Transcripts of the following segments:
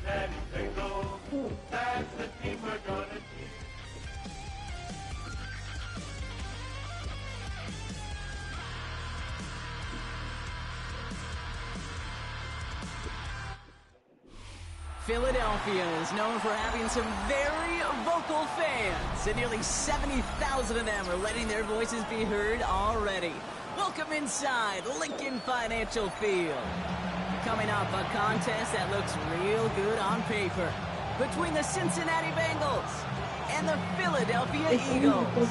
Let it go. That's the team we're gonna be. Philadelphia is known for having some very vocal fans, and nearly 70,000 of them are letting their voices be heard already. Welcome inside Lincoln Financial Field. Coming up, a contest that looks real good on paper between the Cincinnati Bengals and the Philadelphia Eagles.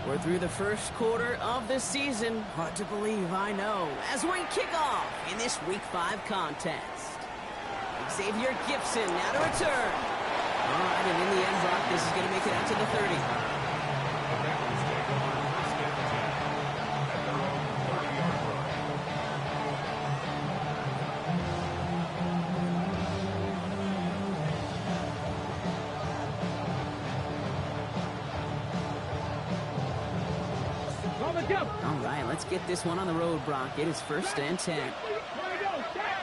We're through the first quarter of the season. Hard to believe, I know. As we kick off in this Week 5 contest. Xavier Gipson now to return. All right, and in the end, Brock, this is going to make it out to the 30. All right, let's get this one on the road, Brock. It is 1st and 10. There we go, set.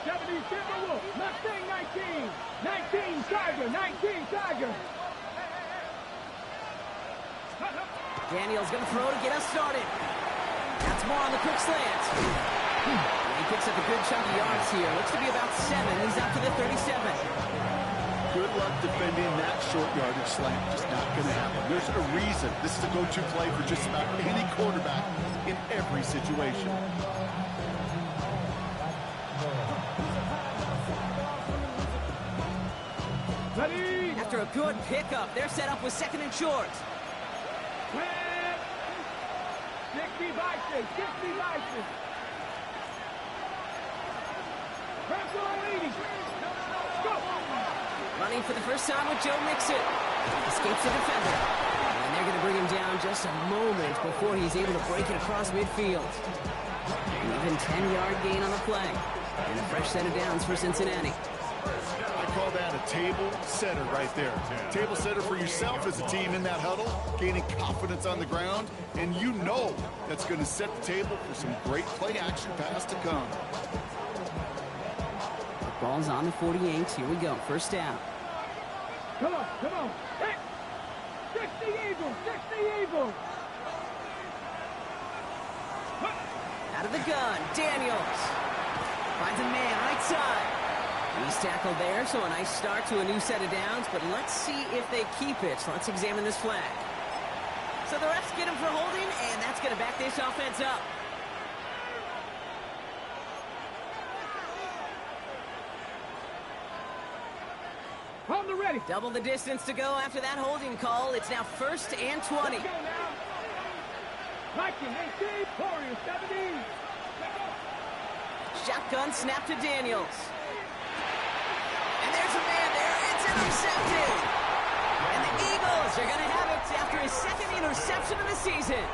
70 Timberwolf, Mustang 19. 19 Tiger, 19 Tiger. Daniels going to throw to get us started. That's more on the quick slant. He picks up a good chunk of yards here. Looks to be about 7. He's out to the 37. Good luck defending that short yardage slant. Just not going to happen. There's a reason this is a go-to play for just about any quarterback in every situation. Ready? After a good pickup, they're set up with 2nd and short. 60 Vikings, 60 Vikings. Go! Running for the first time with Joe Mixon. Escapes the defender. And they're going to bring him down just a moment before he's able to break it across midfield. An even 10-yard gain on the play. And a fresh set of downs for Cincinnati. I call that a table setter right there. Table setter for yourself as a team in that huddle, gaining confidence on the ground, and you know that's going to set the table for some great play-action pass to come. Ball's on the 48. Here we go. 1st down. Come on, come on. Hey! 60 Eagles, 60 Eagles. Out of the gun, Daniels. Finds a man right side. He's tackled there, so a nice start to a new set of downs, but let's see if they keep it. Let's examine this flag. So the refs get him for holding, and that's going to back this offense up. On the ready. Double the distance to go after that holding call. It's now 1st and 20. Let's go now. Viking 18, Warriors 17. Shotgun snap to Daniels. And there's a man there. It's intercepted. And the Eagles are going to have it after his 2nd interception of the season.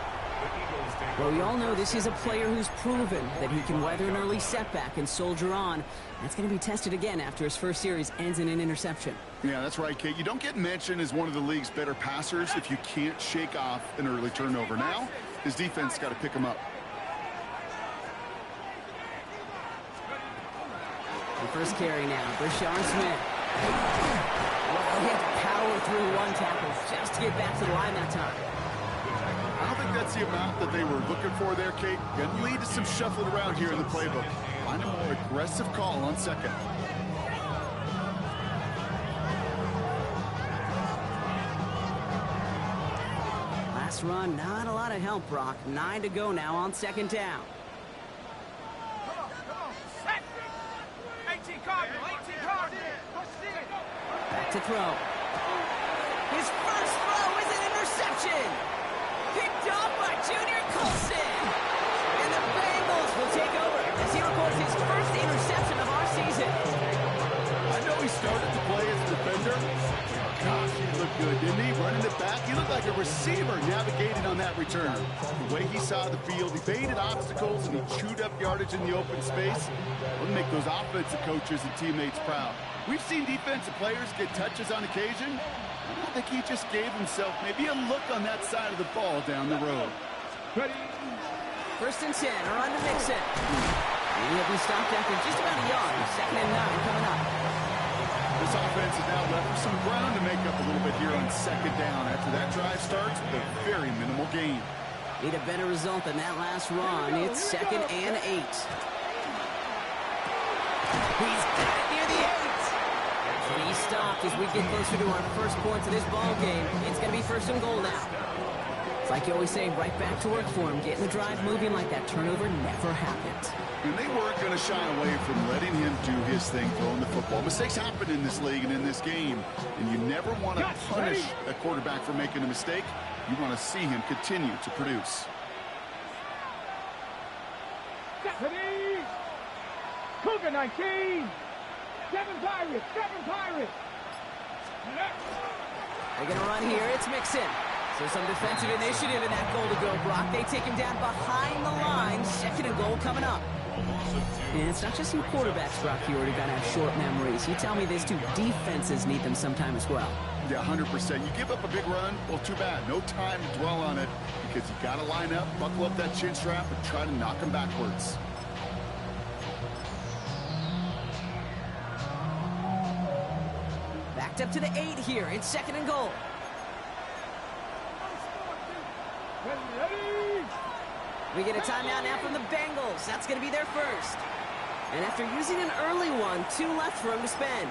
Well, we all know this is a player who's proven that he can weather an early setback and soldier on. That's going to be tested again after his first series ends in an interception. Yeah, that's right, Kate. You don't get mentioned as one of the league's better passers if you can't shake off an early turnover. Now, his defense got to pick him up. The first carry now, Brashard Smith. Well, he had to power through one tackle just to get back to the line that time. I don't think that's the amount that they were looking for there, Kate. Going to lead to some shuffling around here in the playbook. Find a more aggressive call on 2nd. Last run, not a lot of help, Brock. 9 to go now on 2nd down. Back to throw. His first throw is an interception. Picked up by Junior Colson. And the Bengals will take over as he records his first interception of our season. I know he started to play as a defender. Gosh, he looked good, didn't he? Running it back, he looked like a receiver navigating on that return. The way he saw the field, he baited obstacles and he chewed up yardage in the open space. It'll make those offensive coaches and teammates proud. We've seen defensive players get touches on occasion. I think he just gave himself maybe a look on that side of the ball down the road. Ready. First and 10, or on to Mixon. And he'll be stopped after just about a yard. Second and 9 coming up. This offense is now left with some ground to make up a little bit here on second down after that drive starts with a very minimal gain. Need a better result than that last run. It's second and 8. He's got it near the 8. He's stopped as we get closer to our first points of this ball game. It's going to be first and goal now. It's like you always say, right back to work for him. Getting the drive moving like that turnover never happened. And they weren't going to shy away from letting him do his thing throwing the football. Mistakes happen in this league and in this game. And you never want to punish a quarterback for making a mistake. You want to see him continue to produce. Ready. Cougar 19. 7 Pirates. 7 Pirates. They're going to run here. It's Mixon. So some defensive initiative in that goal to go, Brock. They take him down behind the line. Second and goal coming up. And it's not just you quarterbacks, Brock. You already got to have short memories. You tell me this too. Defenses need them sometime as well. Yeah, 100%. You give up a big run, well, too bad. No time to dwell on it because you got to line up, buckle up that chin strap, and try to knock him backwards. Backed up to the 8 here. It's second and goal. Ready. We get a timeout now from the Bengals. That's going to be their first. And after using an early one, 2 left for him to spend.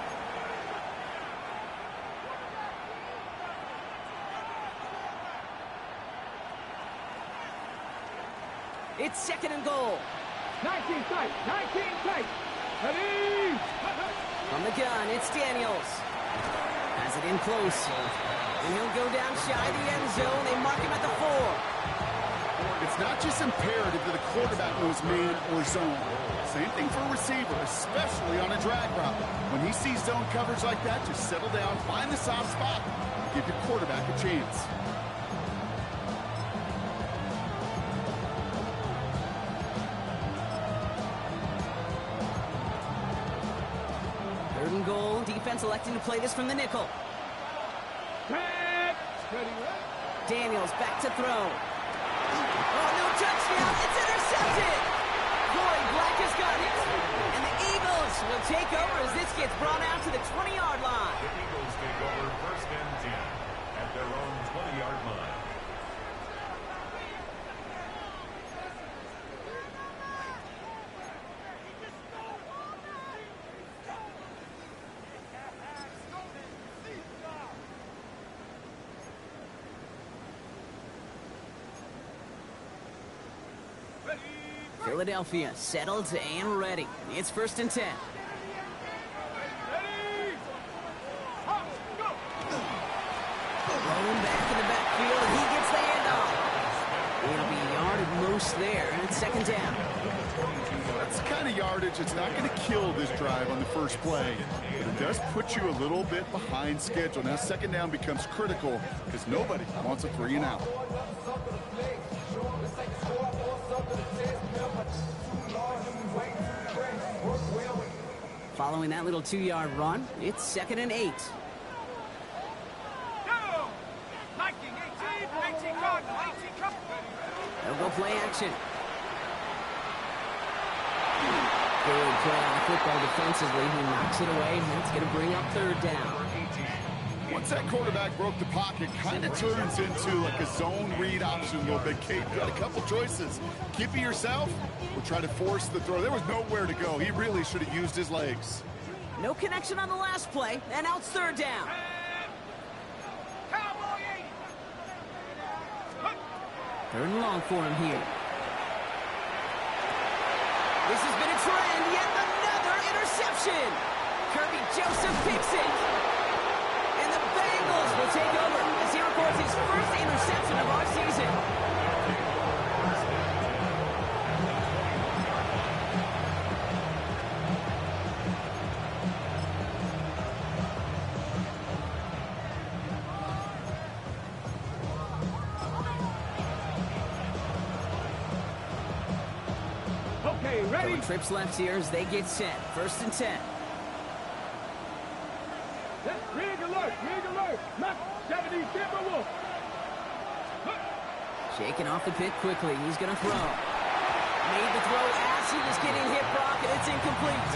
It's second and goal. 19 tight. 19 tight. Ready. From the gun, it's Daniels. Has it in close. And he'll go down shy of the end zone. They mark him at the 4. It's not just imperative that a quarterback knows man or zone. Same thing for a receiver, especially on a drag route. When he sees zone coverage like that, just settle down, find the soft spot, and give your quarterback a chance. Third and goal. Defense electing to play this from the nickel. Ready. Daniels back to throw. Oh, no touchdown. It's intercepted. Corey Black has got it. And the Eagles will take over as this gets brought out to the 20-yard line. The Eagles take over first and 10 at their own 20-yard line. Philadelphia settled and ready. It's first and 10. Rolling back in the backfield, he gets the handoff. It'll be a yard at most there, and it's second down. That's the kind of yardage it's not going to kill this drive on the first play. But it does put you a little bit behind schedule. Now second down becomes critical because nobody wants a 3 and out. Following that little 2-yard run, it's second and 8. They'll go play action. Good play on the football defensively. He knocks it away, and that's going to bring up third down. Once that quarterback broke the pocket, kind of turns into like a zone read option a little bit. Kate, you got a couple choices. Keep it yourself or try to force the throw. There was nowhere to go. He really should have used his legs. No connection on the last play, and now it's third down. Third and long for him here. This has been a trend. Yet another interception. Kirby Joseph picks it. And the Bengals will take over as he records his first interception of our season. Okay, ready? Couple trips left here as they get set. 1st and 10. Rig alert, rig alert. Knock 70 Timberwolf. Shaking off the pit quickly. He's going to throw. Made the throw as he was getting hit, Brock, and it's incomplete.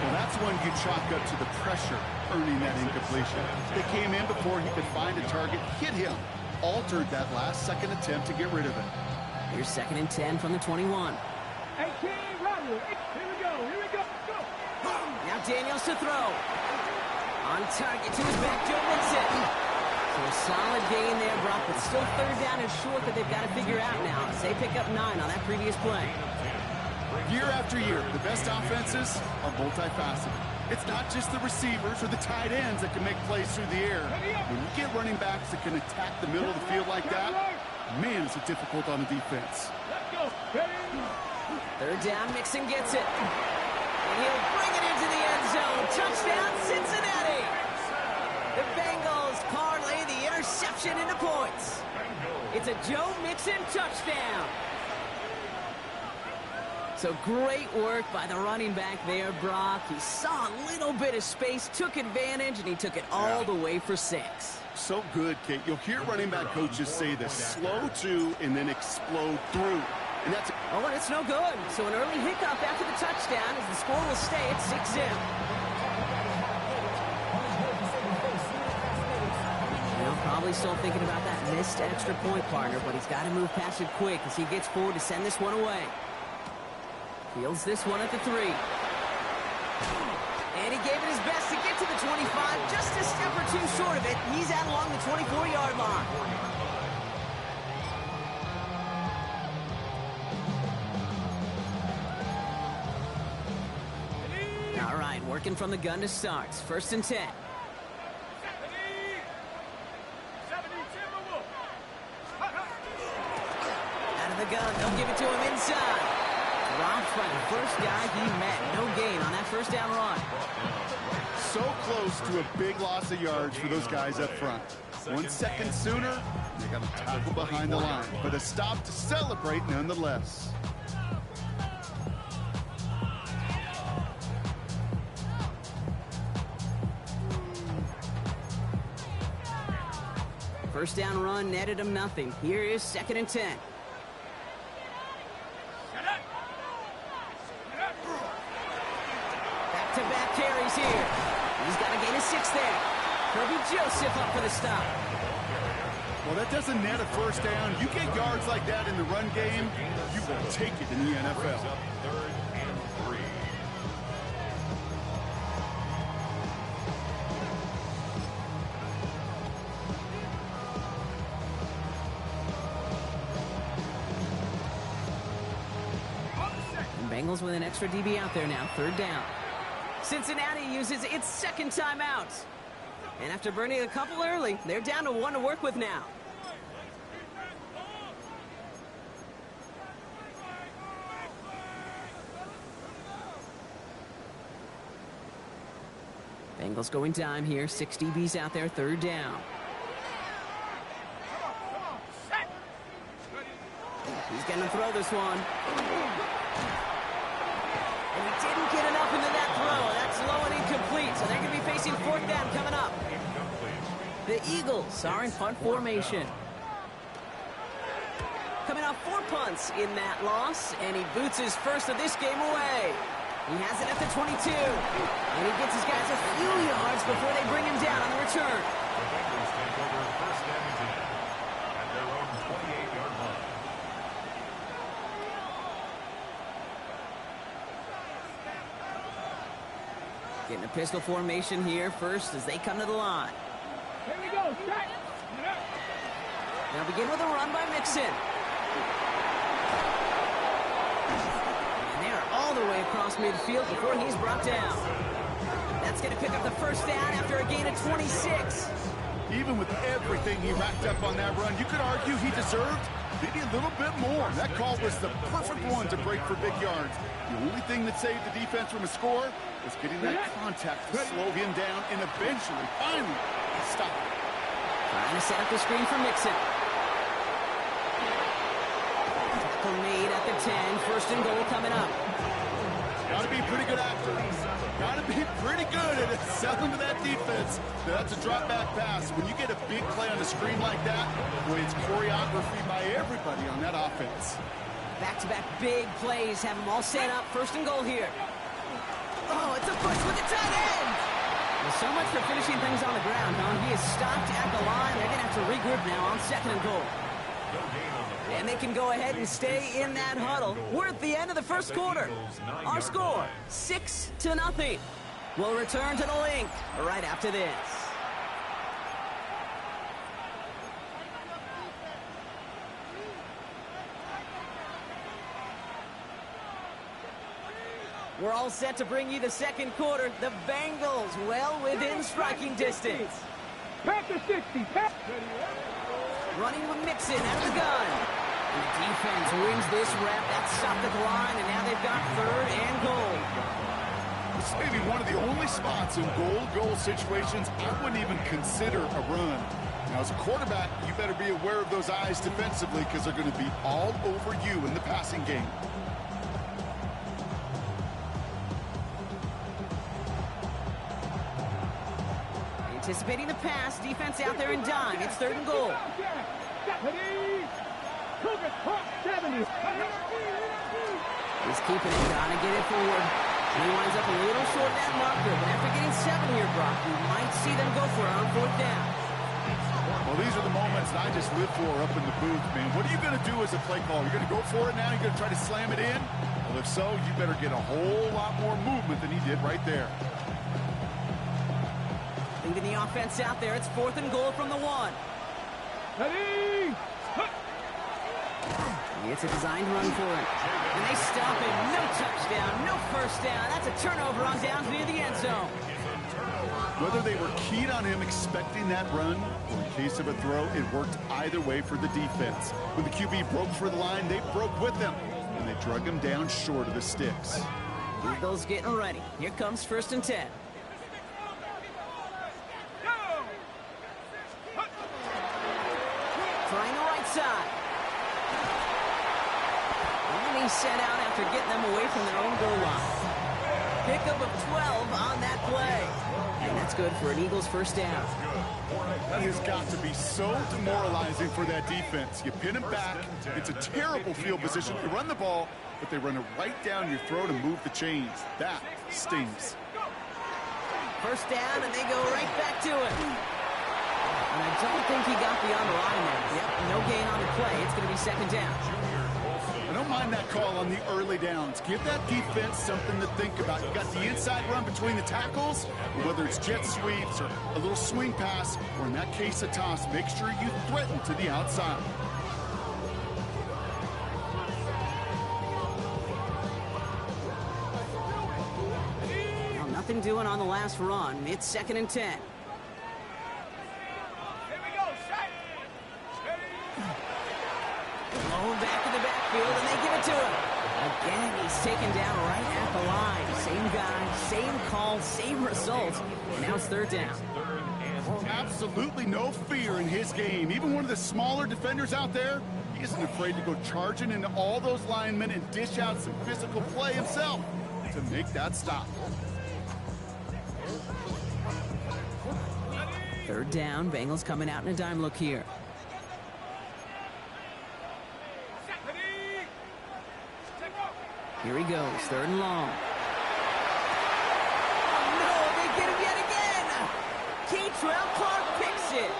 Well, that's one you chalk up to the pressure earning that incompletion. They came in before he could find a target, hit him, altered that last second attempt to get rid of it. Here's 2nd and 10 from the 21. 18, Rodney. Here we go, go. Now Daniels to throw. On target to his back, Joe Mixon. So a solid gain there, Brock, but still 3rd down and short that they've got to figure out now as they pick up 9 on that previous play. Year after year, the best offenses are multifaceted. It's not just the receivers or the tight ends that can make plays through the air. When you get running backs that can attack the middle of the field like that, man, is it difficult on the defense. Let's go. 3rd down, Mixon gets it. And he'll bring it into the end zone. Touchdown, Cincinnati. The Bengals parlay the interception into points. It's a Joe Mixon touchdown. So great work by the running back there, Brock. He saw a little bit of space, took advantage, and he took it all the way for 6. So good, Kate. You'll hear running back coaches say this: slow to and then explode through. And that's... Oh, and it's no good. So an early hiccup after the touchdown as the score will stay at 6-0. Now probably still thinking about that missed extra point, partner, but he's got to move past it quick as he gets forward to send this one away. Fields this one at the 3. And he gave it his best to get to the 25, just a step or two short of it. He's out along the 24-yard line. All right, working from the gun to start. 1st and 10. Out of the gun, they'll give it to him inside. Dropped by the first guy he met. No gain on that 1st down run. So close to a big loss of yards for those guys up front. 1 second sooner, they got a tackle behind the line, but a stop to celebrate nonetheless. First down run netted him nothing. Here is 2nd and 10. Back-to-back carries here. He's got to gain a 6 there. Kirby Joseph up for the stop. Well, that doesn't net a 1st down. You get yards like that in the run game, you will take it in the NFL. 3rd and 3. Bengals with an extra DB out there now. 3rd down. Cincinnati uses its 2nd timeout. And after burning a couple early, they're down to 1 to work with now. Bengals going dime here. 6 DBs out there. 3rd down. He's going to throw this one. And he didn't get enough into that throw. That's low and incomplete. So they're going to be facing 4th down coming up. The Eagles are in punt formation. Coming off 4 punts in that loss. And he boots his first of this game away. He has it at the 22. And he gets his guys a few yards before they bring him down on the return. The Bengals take over 1st and 10 at their own 28-yard line. Getting a pistol formation here first as they come to the line. Here we go, set. Now begin with a run by Mixon. And they are all the way across midfield before he's brought down. That's going to pick up the 1st down after a gain of 26. Even with everything he racked up on that run, you could argue he deserved maybe a little bit more. That call was the perfect one to break for big yards. The only thing that saved the defense from a score was getting that contact to slow him down and eventually, finally, stop it. Trying to set up the screen for Mixon. tackle made at the 10. First and goal coming up. Got to be pretty good actor. Got to be pretty good at selling to that defense. That's a drop back pass. When you get a big play on the screen like that, boy, it's choreography by everybody on that offense. Back-to-back big plays have them all set up. First and goal here. Oh, it's a push with the tight end. Well, so much for finishing things on the ground, huh? He is stopped at the line. They're going to have to regroup now on second and goal. And they can go ahead and stay in that huddle. We're at the end of the first quarter. Our score, 6-0. We'll return to the link right after this. We're all set to bring you the second quarter. The Bengals well within striking distance. Pack the 60. Running with Mixon out of the gun. The defense wins this rep. That's stopped at the line, and now they've got third and goal. This may be one of the only spots in goal situations I wouldn't even consider a run. Now, as a quarterback, you better be aware of those eyes defensively because they're going to be all over you in the passing game. Anticipating the pass, defense out there in dime. It's third and goal. He's keeping it, gotta get it forward. And he winds up a little short of that marker, but after getting 7 here, Brock, we might see them go for it on fourth down. Well, these are the moments that I just live for up in the booth, man. What are you going to do as a play caller? You're going to go for it now? You're going to try to slam it in? Well, if so, you better get a whole lot more movement than he did right there. Leaving the offense out there. It's fourth and goal from the 1. It's a designed run for it. And they stop it. No touchdown, no first down. That's a turnover on downs near the end zone. Whether they were keyed on him expecting that run, or in case of a throw, it worked either way for the defense. When the QB broke for the line, they broke with him. And they drug him down short of the sticks. Eagles getting ready. Here comes first and 10. Trying the right side. And he's sent out after getting them away from their own goal line. Pickup of 12 on that play. And that's good for an Eagles first down. That has got to be so demoralizing for that defense. You pin him back. It's a terrible field position. They run the ball, but they run it right down your throat and move the chains. That stings. First down, and they go right back to it. And I don't think he got beyond the line there. Yep, no gain on the play. It's going to be second down. I don't mind that call on the early downs. Give that defense something to think about. You got the inside run between the tackles, whether it's jet sweeps or a little swing pass, or in that case a toss, make sure you threaten to the outside. Well, nothing doing on the last run. It's second and 10. Blown back in the backfield, and they give it to him. Again, he's taken down right at the line. Same guy, same call, same result. And now it's third down. Well, absolutely no fear in his game. Even one of the smaller defenders out there, he isn't afraid to go charging into all those linemen and dish out some physical play himself to make that stop. Third down, Bengals coming out in a dime look here. Here he goes, third and long. Oh, no, they get him yet again. Kei'Trell Clark picks it.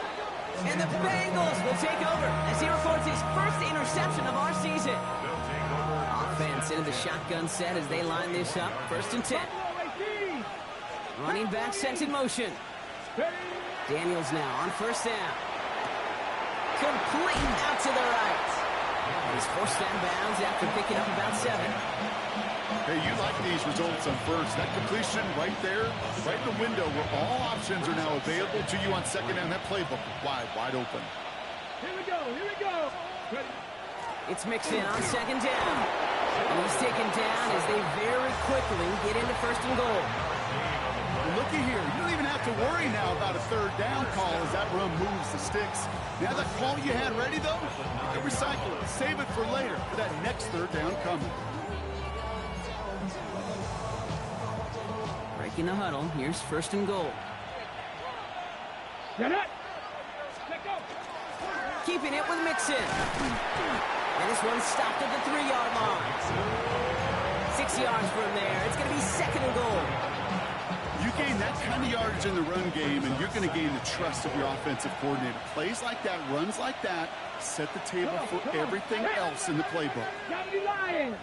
And the Bengals will take over as he records his first interception of our season. Offense into the shotgun set as they line this up. First and 10. Running back sent in motion. Daniels now on first down. Complete out to the right. He's forced out of bounds after picking up about 7. Hey, you like these results on first. That completion right there, right in the window where all options are now available to you on second down. That playbook wide open. Here we go, here we go. Ready. It's Mixon on second down. And he's taken down as they very quickly get into first and goal. Looky here. You don't even have to worry now about a third down call as that run moves the sticks. Now that call you had ready, though, you can recycle it. Save it for later, for that next third down coming. Breaking the huddle. Here's first and goal. Get it. Let go. Keeping it with Mixon. And this one's stopped at the 3-yard line. 6 yards from there. It's going to be second and goal. You gain that kind of yardage in the run game, and you're going to gain the trust of your offensive coordinator. Plays like that, runs like that, set the table for everything else in the playbook. Johnny Lions.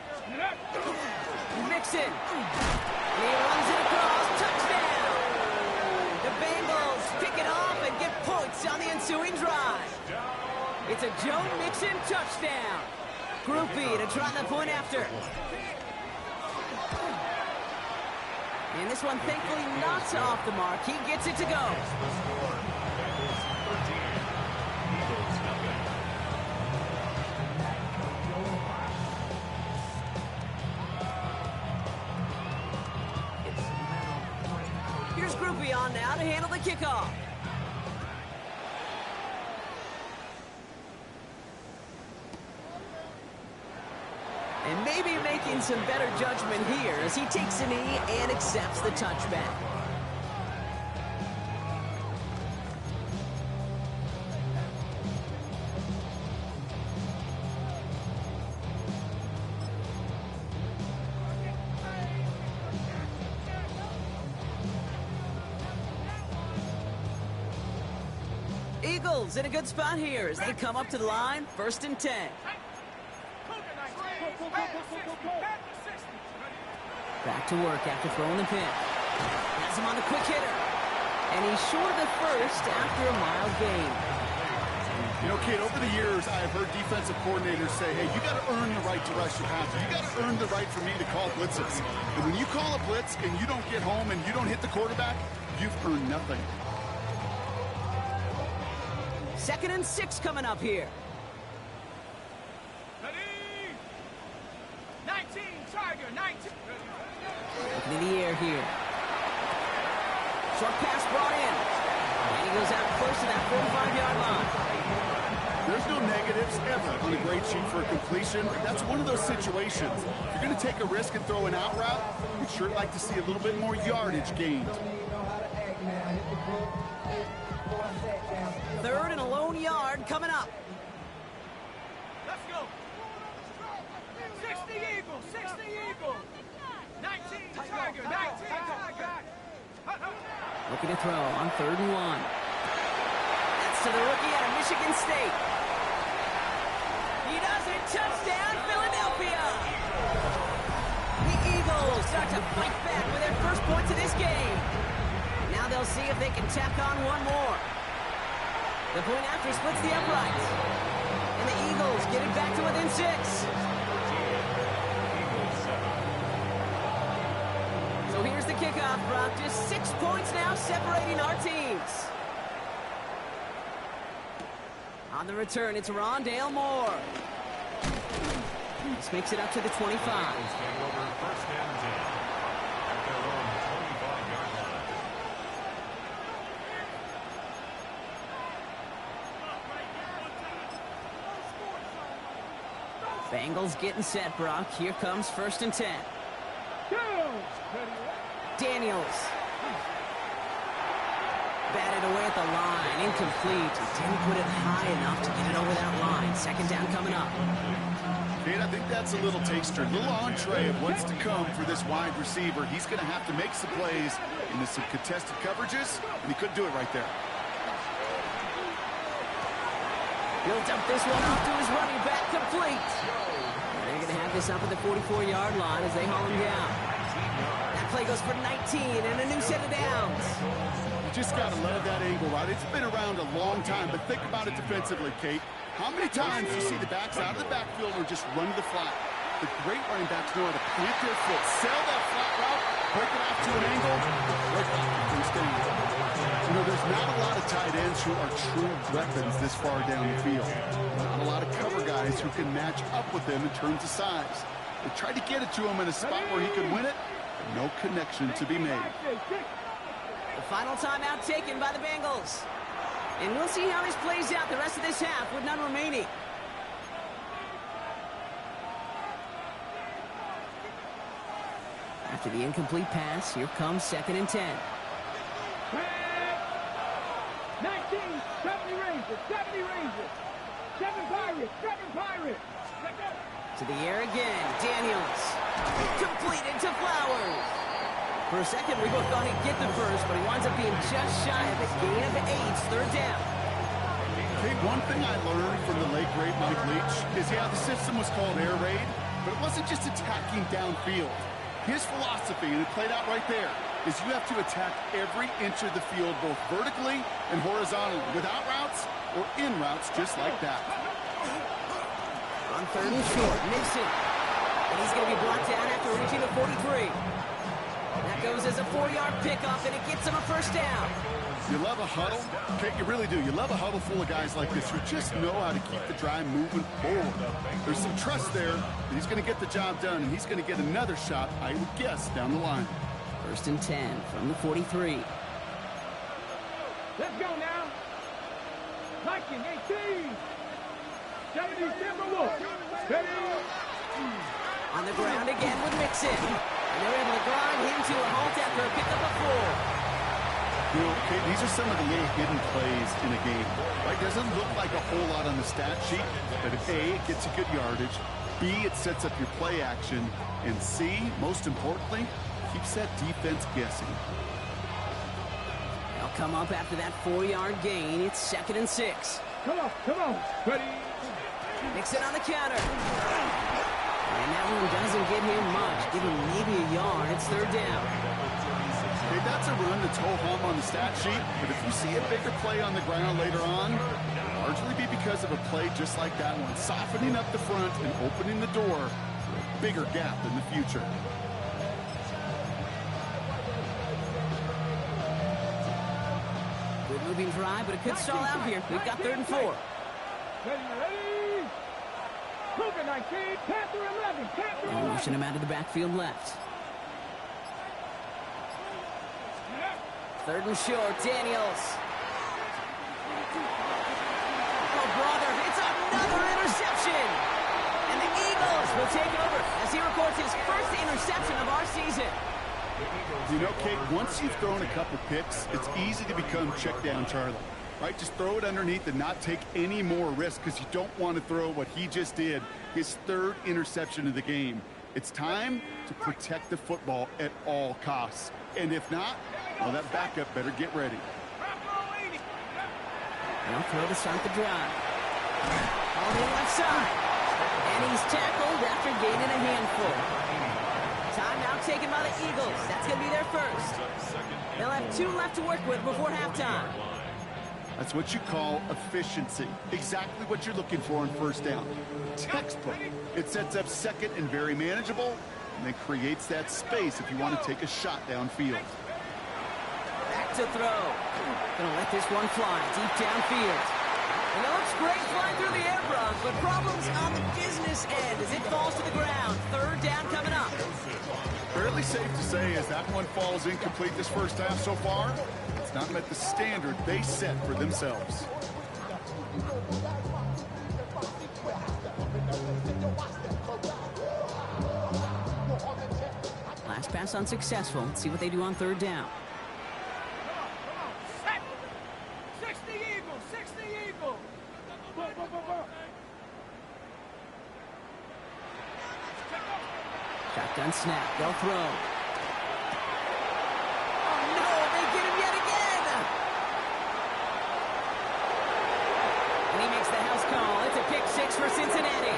Mixon. And he runs it across. Touchdown. The Bengals pick it off and get points on the ensuing drive. It's a Joe Mixon touchdown. Groupie to try the point after. And this one, thankfully, not off the mark. He gets it to go. Here's Groupie on now to handle the kickoff. And maybe making some better judgment here as he takes a knee and accepts the touchback. Eagles in a good spot here as they come up to the line, 1st and 10. Back to work after throwing the pin. Has him on the quick hitter. And he's short of the first after a mild gain. You know, Kate, over the years, I've heard defensive coordinators say, hey, you got to earn the right to rush your passer. You got to earn the right for me to call blitzes. And when you call a blitz and you don't get home and you don't hit the quarterback, you've earned nothing. 2nd and 6 coming up here. 19, Tiger, 19. Looking in the air here. Short pass brought in. And he goes out close to that 45-yard line. There's no negatives ever on a grade sheet for a completion. That's one of those situations. If you're going to take a risk and throw an out route, you'd sure like to see a little bit more yardage gained. 3rd and a lone yard coming up. Let's go. 60 Eagles, 60 Eagles. 19, Tiger, 19, Tiger. Looking to throw on 3rd and 1. That's to the rookie out of Michigan State. He does it. Touchdown, Philadelphia. The Eagles start to fight back with their first points of this game. Now they'll see if they can tack on one more. The point after splits the uprights. And the Eagles get it back to within 6. So here's the kickoff, Brock. Just 6 points now separating our teams. On the return, it's Rondale Moore. This makes it up to the 25. Take over 1st and 10 at their own 25-yard line. Bengals getting set, Brock. Here comes 1st and 10. Daniels. Batted away at the line. Incomplete. He didn't put it high enough to get it over that line. 2nd down coming up. Kate, I think that's a little taster, a little entree of what's to come for this wide receiver. He's going to have to make some plays into some contested coverages, and he couldn't do it right there. He'll dump this one off to his running back, complete. They're going to have this up at the 44-yard line as they haul him down. That play goes for 19 and a new set of downs. You just got to love that angle route. It's been around a long time, but think about it defensively, Kate. How many times do you see the backs out of the backfield or just run to the flat? The great running backs know how to plant their foot, sell that flat route, break it off to an angle, break off the first down. You know, there's not a lot of tight ends who are true weapons this far down the field. Not a lot of cover guys who can match up with them in terms of size. They tried to get it to him in a spot where he could win it, but no connection to be made. The final timeout taken by the Bengals. And we'll see how this plays out the rest of this half with none remaining. After the incomplete pass, here comes 2nd and 10. 19, 70 Rangers, 70 Rangers. 7 Pirates, 7 Pirates. To the air again, Daniels. Completed to Flowers. For a second, we both thought he'd get the first, but he winds up being just shy of a gain of 8, 3rd down. Hey, one thing I learned from the late great Mike Leach is, yeah, the system was called air raid, but it wasn't just attacking downfield. His philosophy, and it played out right there, is you have to attack every inch of the field, both vertically and horizontally, without routes or in routes, just like that. On 3rd and short, Mixon. And he's going to be blocked down after reaching the 43. That goes as a 4-yard pickup, and it gets him a 1st down. You love a huddle? Okay, you really do. You love a huddle full of guys like this who just know how to keep the drive moving forward. There's some trust there that he's going to get the job done, and he's going to get another shot, I would guess, down the line. 1st and 10 from the 43. Let's go now. Viking 18. 70 Timberwolves. Ready? On the ground again with Mixon. And they're able to grind him to a halt after a pickup of 4. You know, okay, these are some of the little hidden plays in a game. Right? Doesn't look like a whole lot on the stat sheet, but if A, it gets you good yardage, B, it sets up your play action, and C, most importantly, keeps that defense guessing. They'll come up after that 4-yard gain. It's 2nd and 6. Come on, come on. Ready? Mixon on the counter. And that one doesn't give him much. Give him maybe a yard. It's 3rd down. Okay, that's a run that's ho-hum on the stat sheet, but if you see a bigger play on the ground later on, it'll largely be because of a play just like that one, softening up the front and opening the door for a bigger gap in the future. Good moving drive, but it could stall out here. We've got 3rd and 4. Ready, ready. Cougar 19, Panther 11, Panther 11. Motion him out of the backfield left. 3rd and short, Daniels. Oh, brother, it's another interception. And the Eagles will take over as he records his 1st interception of our season. You know, Kate, once you've thrown a couple picks, it's easy to become check down Charlie. Right? Just throw it underneath and not take any more risk because you don't want to throw what he just did, his 3rd interception of the game. It's time to protect the football at all costs. And if not, well, that backup better get ready. They'll throw to start the drive. On the left side. And he's tackled after gaining a handful. Timeout taken by the Eagles. That's going to be their 1st. They'll have 2 left to work with before halftime. That's what you call efficiency. Exactly what you're looking for on 1st down. Textbook. It sets up 2nd and very manageable, and then creates that space if you want to take a shot downfield. Back to throw. Gonna let this one fly deep downfield. And it looks great flying through the air, Brock, but problems on the business end as it falls to the ground. 3rd down coming up. Fairly safe to say as that one falls incomplete this 1st half so far, it's not met the standard they set for themselves. Last pass unsuccessful. Let's see what they do on 3rd down. 60 Eagles, 60 Eagles. Shotgun snap. They'll throw. Oh, no. They get him yet again. And he makes the house call. It's a pick 6 for Cincinnati.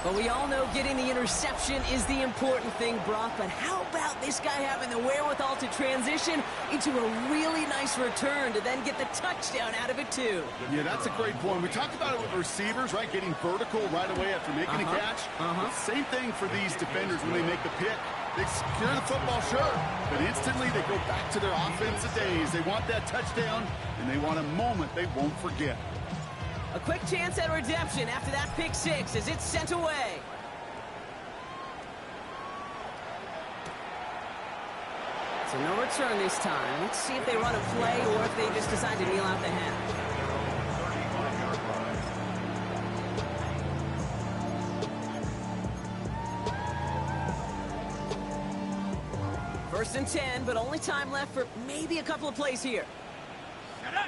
But we all know getting the interception is the important thing, Brock. But how about this guy having the wherewithal to transition into a really nice return to then get the touchdown out of it, too? Yeah, that's a great point. We talked about it with receivers, right? Getting vertical right away after making a catch. Same thing for these defenders when they make the pick. They secure the football, sure, but instantly they go back to their offensive days. They want that touchdown, and they want a moment they won't forget. A quick chance at redemption after that pick 6 as it's sent away. So no return this time. Let's see if they run a play or if they just decide to kneel out the half. First and 10, but only time left for maybe a couple of plays here. Set up.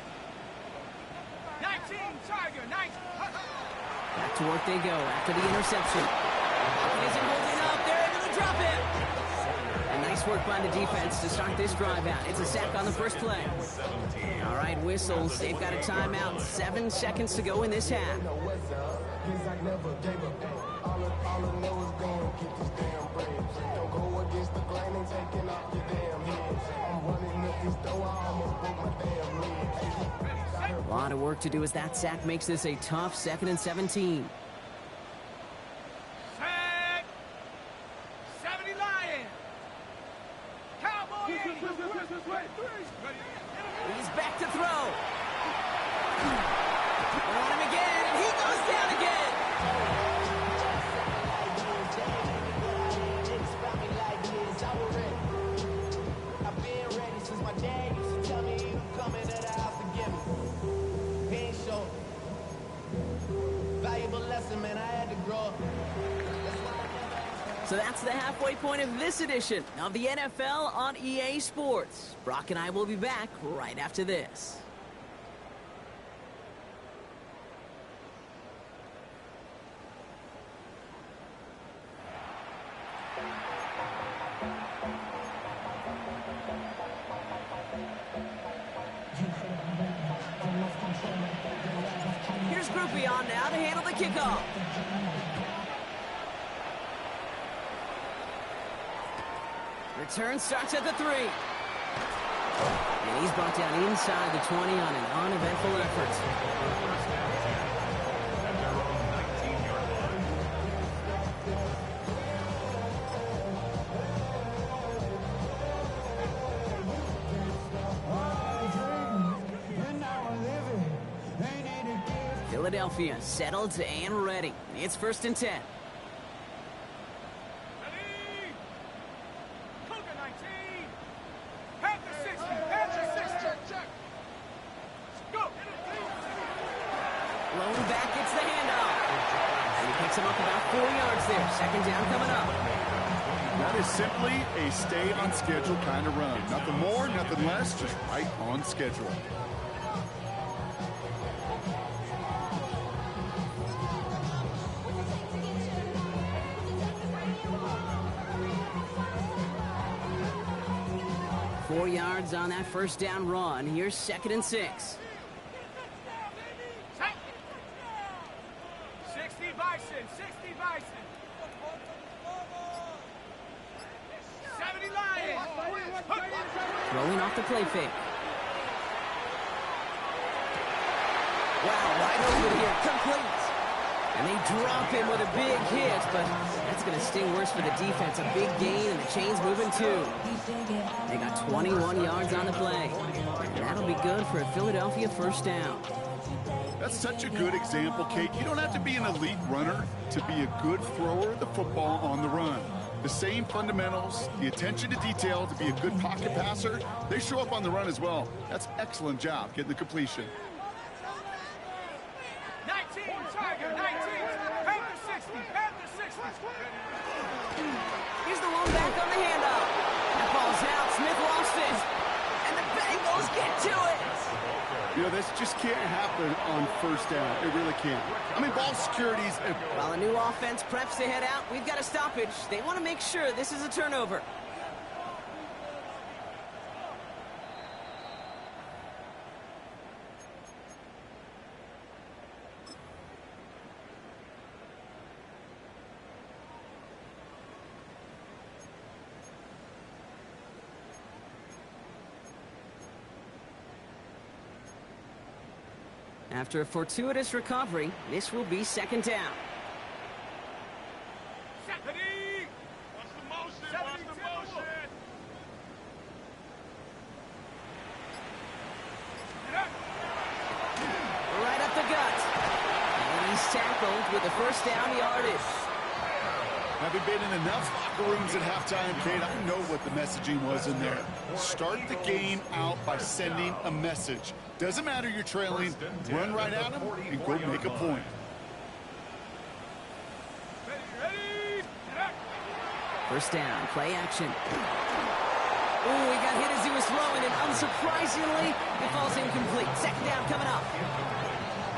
19, Tiger, 19. Back to work they go after the interception. Isn't holding up. They're able to drop it. And nice work by the defense to start this drive out. It's a sack on the first play. All right, whistles. They've got a timeout. 7 seconds to go in this half. A lot of work to do as that sack makes this a tough 2nd and 17. Set. 70 Lions. Cowboy. He's back to throw. On him again, and he goes down again. So that's the halfway point of this edition of the NFL on EA Sports. Brock and I will be back right after this. Here's Groupie on now to handle the kickoff. Return starts at the 3. And he's brought down inside the 20 on an uneventful effort. At their own 19-yard line. Philadelphia settled and ready. It's 1st and 10. Blown back, it's the handoff. And he picks him up about 4 yards there. 2nd down coming up. That is simply a stay on schedule kind of run. Nothing more, nothing less, just right on schedule. Four yards on that 1st down run. Here's 2nd and 6. 60 Bison, 60 Bison. 70 Lions. Throwing off the play fake. Wow, right over here, complete. And they drop him with a big hit, but that's going to sting worse for the defense. A big gain, and the chain's moving too. They got 21 yards on the play. And that'll be good for a Philadelphia 1st down. That's such a good example, Kate. You don't have to be an elite runner to be a good thrower of the football on the run. The same fundamentals, the attention to detail to be a good pocket passer, they show up on the run as well. That's excellent job getting the completion. 19, Tiger, 19. Panther 60, Panther 60. Here's the lone back on the handoff. That ball's out. Smith lost it. And the Bengals get to it. You know, this just can't happen on 1st down. It really can't. I mean, ball security's... While a new offense preps to head out, we've got a stoppage. They want to make sure this is a turnover. After a fortuitous recovery, this will be 2nd down. 70. Watch the motion, watch the motion. Right up the gut. And he's tackled with the 1st down yardage. Having been in enough locker rooms at halftime, Kate, I know what the messaging was in there. Start the game out by sending a message. Doesn't matter you're trailing, run right at them and go make a point. Ready. 1st down, play action. Ooh, he got hit as he was throwing, and unsurprisingly, it falls incomplete. Second down coming up.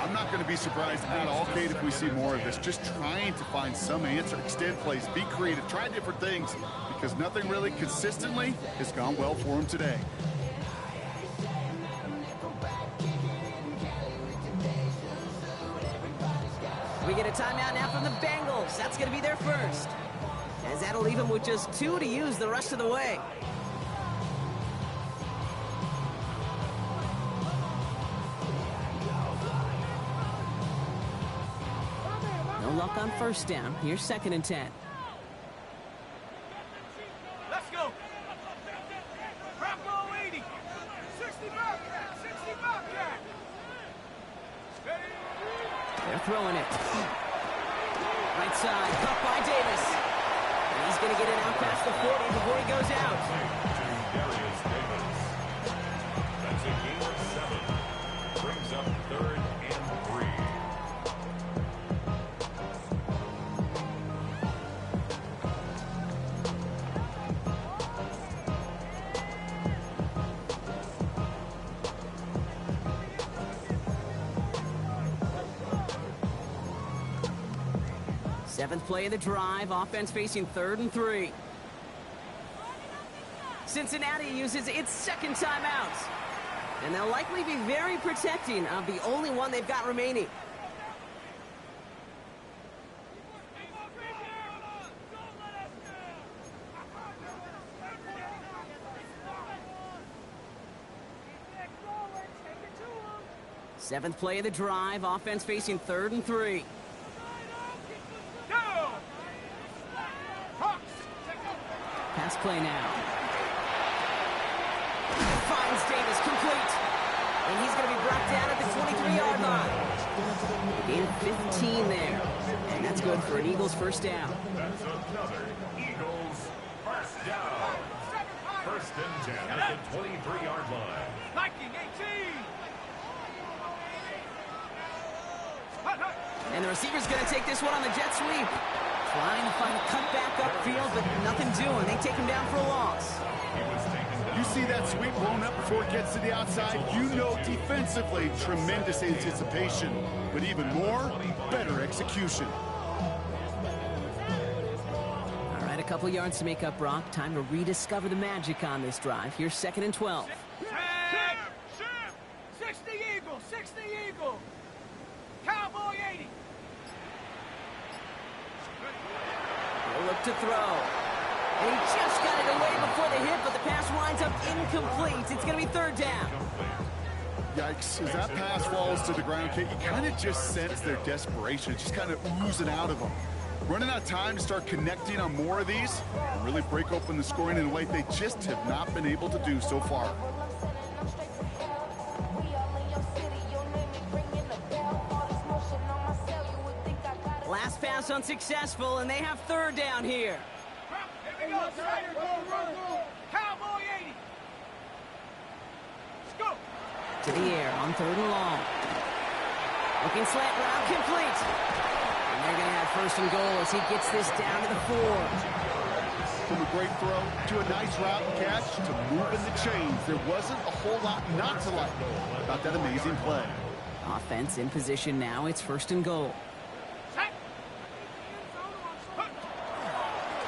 I'm not going to be surprised at all, Kate, if we see more of this. Just trying to find some answer, extend plays, be creative, try different things, because nothing really consistently has gone well for him today. We get a timeout now from the Bengals. That's going to be their first. As that'll leave them with just 2 to use the rest of the way. No luck on first down. Here's 2nd and 10. Let's go. Bronco 80. 60 Bobcat. 60 Bobcat. They're throwing it. Right side, caught by Davis. And he's going to get it out past the 40 before he goes out. To Darius Davis. That's a gain of 7. Brings up 3rd and 3. Seventh play of the drive, offense facing 3rd and 3. Cincinnati uses its second timeout. And they'll likely be very protecting of the only one they've got remaining. Seventh play of the drive, offense facing 3rd and 3. Pass play now. Finds Davis complete. And he's going to be brought down at the 23-yard line. Gain of 15 there. And that's good for an Eagles first down. That's another Eagles first down. 1st and 10 at the 23-yard line. Viking 18. And the receiver's going to take this one on the jet sweep. Trying to find a cutback upfield, but nothing doing. They take him down for a loss. He was taken down. You see that sweep blown up before it gets to the outside, you know defensively, tremendous anticipation. But even more, better execution. All right, a couple yards to make up, Brock. Time to rediscover the magic on this drive. Here's 2nd and 12. 60 Eagle, 60 Eagle. Cowboy 80. They'll look to throw. And he just got it away before the hit, but the pass winds up incomplete. It's going to be 3rd down. Yikes, as that pass falls to the ground, Kate, you kind of just sense their desperation. It's just kind of oozing out of them. Running out of time to start connecting on more of these and really break open the scoring in a way they just have not been able to do so far. Last pass unsuccessful, and they have 3rd down here. Here we go, Cowboy 80. Let's go. To the air on 3rd and long. Looking slant route complete. And they're going to have 1st and goal as he gets this down to the 4. From a great throw to a nice route and catch to moving the chains, there wasn't a whole lot not to like about that amazing play. Offense in position now. It's 1st and goal.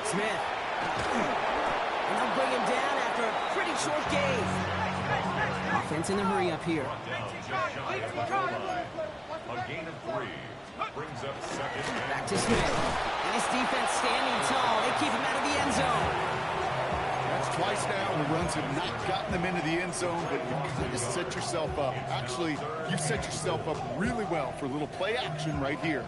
Smith. And they'll bring him down after a pretty short gain. Offense in the hurry up here. A gain of 3. Brings up 2nd and Back to Smith. And his defense standing tall. They keep him out of the end zone. That's twice now the runs have not gotten them into the end zone, but you kind of set yourself up. Actually, you set yourself up really well for a little play action right here.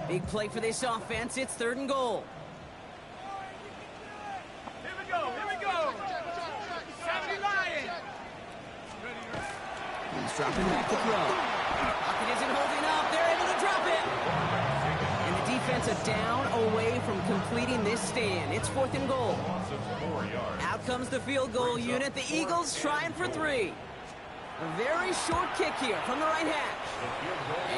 Big play for this offense. It's 3rd and goal. Here we go, here we go. 70 Lion. He's dropping back to throw. Pocket isn't holding up. They're able to drop it. And the defense are down away from completing this stand. It's 4th and goal. loss of 4 yards. Out comes the field goal unit. The Eagles trying for 3. A very short kick here from the right hash.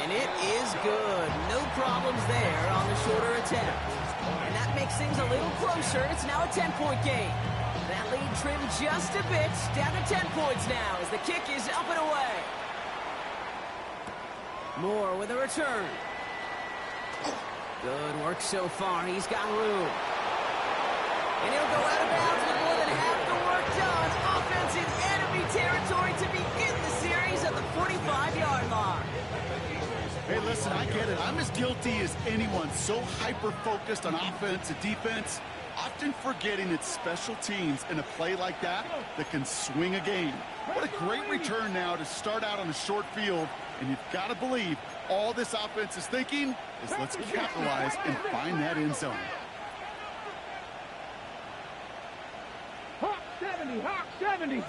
And it is good. No problems there on the shorter attempt. And that makes things a little closer. It's now a 10-point game. That lead trimmed just a bit. Down to 10 points now as the kick is up and away. Moore with a return. Good work so far. He's got room. And he'll go out of bounds with more than half the work done. Offense in enemy territory to begin the series at the 45-yard line. Hey, listen, I get it. I'm as guilty as anyone. So hyper-focused on offense and defense, often forgetting it's special teams in a play like that can swing a game. What a great return now to start out on a short field. And you've got to believe all this offense is thinking is let's capitalize and find that end zone. Hawk 70, Hawk 70.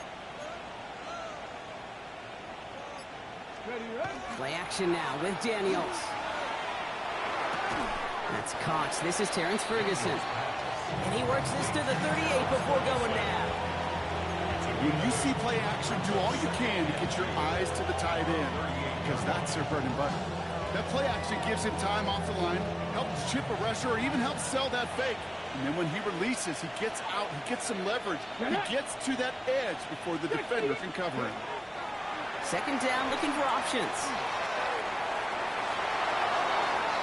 Ready, ready? Play action now with Daniels. That's Cox. This is Terrence Ferguson. And he works this to the 38 before going down. When you see play action, do all you can to get your eyes to the tight end, because that's their bread and butter. That play action gives him time off the line, helps chip a rusher, or even helps sell that fake. And then when he releases, he gets out, he gets some leverage. He gets to that edge before the defender can cover him. Second down, looking for options.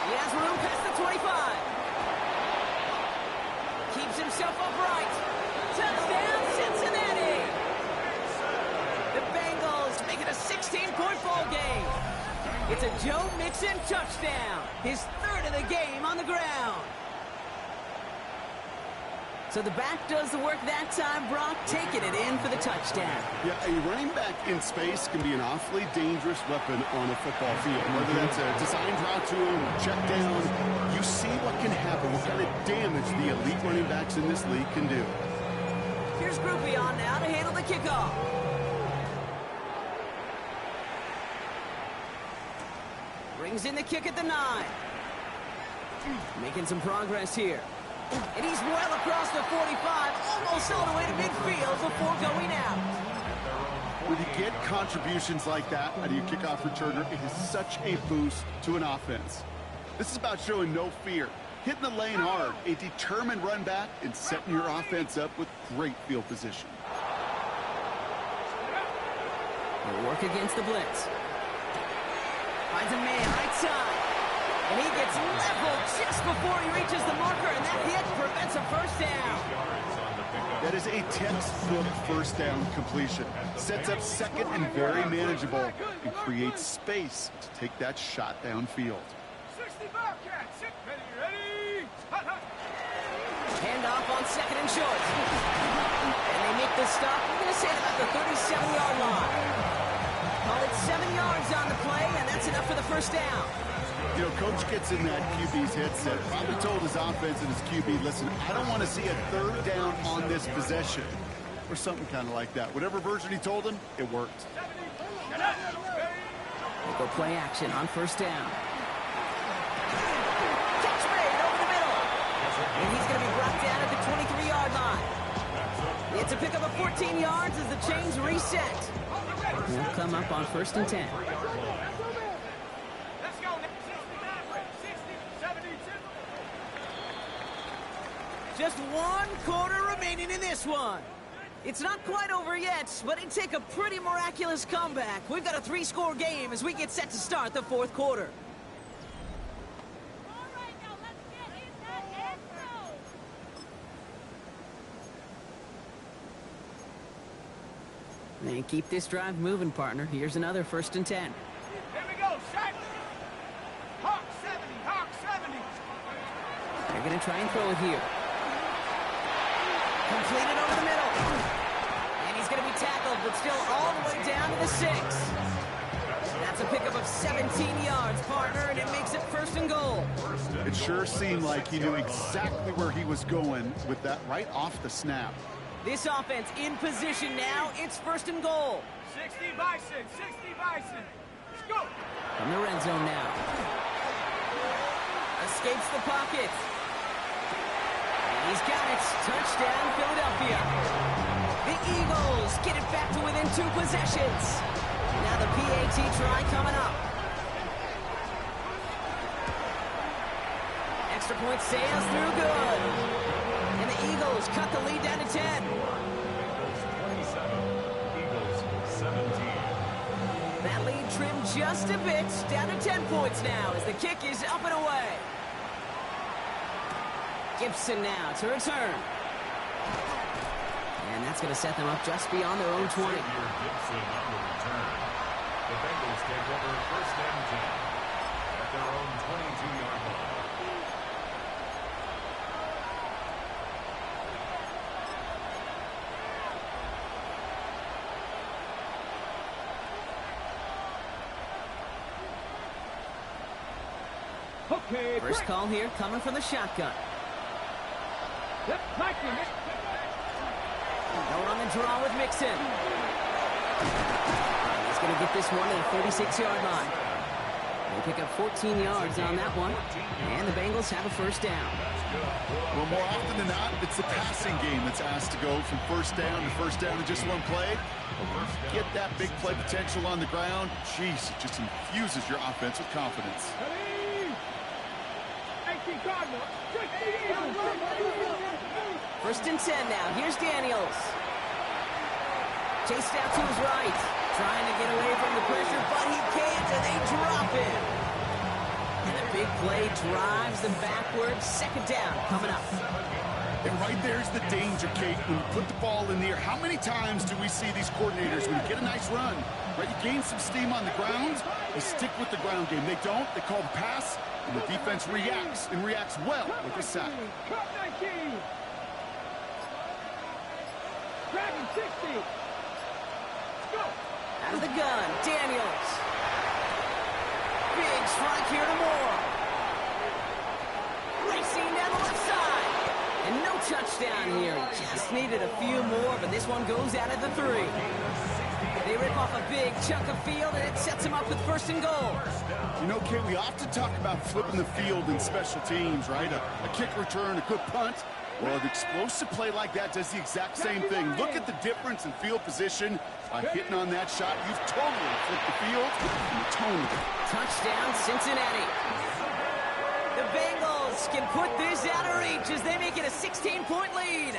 He has room past the 25. Keeps himself upright. Touchdown, Cincinnati! The Bengals make it a 16-point ball game. It's a Joe Mixon touchdown. His third of the game on the ground. So the back does the work that time, Brock, taking it in for the touchdown. Yeah, a running back in space can be an awfully dangerous weapon on a football field. Whether that's a designed route to him, or check down, you see what can happen, what kind of damage the elite running backs in this league can do. Here's Groupie on now to handle the kickoff. Brings in the kick at the 9. Making some progress here. And he's well across the 45, almost all the way to midfield before going out. When you get contributions like that out of your kickoff returner, it is such a boost to an offense. This is about showing no fear, hitting the lane hard, a determined run back, and setting your offense up with great field position. He'll work against the blitz. Finds a man right side. And he gets leveled just before he reaches the marker, and that hit prevents a first down. That is a textbook first down completion. Sets up second and very manageable, and creates space to take that shot downfield. 60 Bobcats. Ready? Handoff on second and short. And they make the stop. We're going to say about the 37-yard line. Call it 7 yards on the play, and that's enough for the first down. You know, Coach gets in that QB's headset, probably told his offense and his QB, listen, I don't want to see a third down on this possession, or something kind of like that. Whatever version he told him, it worked. We'll go play action on first down. Catch made over the middle. And he's going to be brought down at the 23-yard line. It's a pickup of 14 yards as the chains reset. We'll come up on first and 10. Just 1 quarter remaining in this one. It's not quite over yet, but it'd take a pretty miraculous comeback. We've got a 3-score game as we get set to start the 4th quarter. All right, now let's get in that end zone. And keep this drive moving, partner. Here's another first and 10. Here we go, shot. Hawk 70, Hawk 70. They're going to try and throw it here. Completed over the middle. And he's going to be tackled, but still all the way down to the 6. That's a pickup of 17 yards, partner, and it makes it first and goal. It sure seemed like he knew exactly where he was going with that right off the snap. This offense in position now. It's first and goal. 60 Bison, 60 Bison. Let's go. From the red zone now. Escapes the pocket. He's got it. Touchdown, Philadelphia. The Eagles get it back to within 2 possessions. Now the PAT try coming up. Extra point sails through good. And the Eagles cut the lead down to 10. Bengals 27, Eagles 17. That lead trimmed just a bit, down to 10 points now as the kick is up and away. Gibson now to return. And that's going to set them up just beyond their own 20. Xavier Gibson on the return. The Bengals take over first and 10 at their own 22-yard line. Okay, First break. call here coming from the shotgun. Yep, liking it. Going on the draw with Mixon. He's going to get this one to the 36-yard line. They pick up 14 yards on that one. And the Bengals have a first down. Well, more often than not, it's the passing game that's asked to go from first down in just one play. Get that big play potential on the ground. Jeez, it just infuses your offense with confidence. Ready? 18 Cardinal. 60 Eagles. First and 10 now. Here's Daniels. Chased out to his right. Trying to get away from the pressure, but he can't, and they drop him. And a big play drives them backwards. Second down coming up. And right there's the danger, Kate, when you put the ball in the air. How many times do we see these coordinators, when you get a nice run, right, you gain some steam on the ground, you stick with the ground game. They don't, they call the pass, and the defense reacts, and reacts well with a sack. Cut 19. Dragon 60. Go. Out of the gun, Daniels. Big strike here to Moore. Racing down the left side. And no touchdown here. Just needed a few more, but this one goes out at the 3. They rip off a big chunk of field, and it sets them up with first and goal. You know, Kate, we often talk about flipping the field in special teams, right? A kick return, a good punt. Well, an explosive play like that does the exact same thing. Look at the difference in field position. By hitting on that shot, you've totally flipped the field and the tone of it. Touchdown, Cincinnati. The Bengals can put this out of reach as they make it a 16-point lead.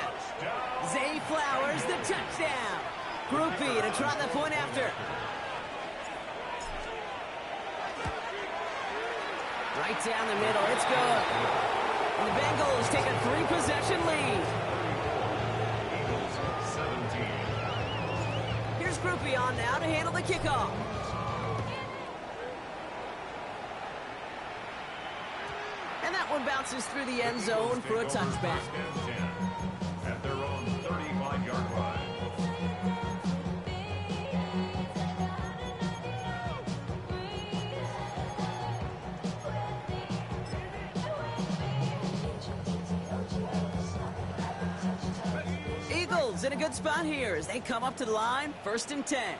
Zay Flowers, the touchdown. Groupie to try the point after. Right down the middle, it's good. And the Bengals take a 3-possession lead. Eagles 17. Here's Groupie on now to handle the kickoff. And that one bounces through the end zone for a touchback. First and 10 at their own 35-yard line. Eagles in a good spot here as they come up to the line. First and 10.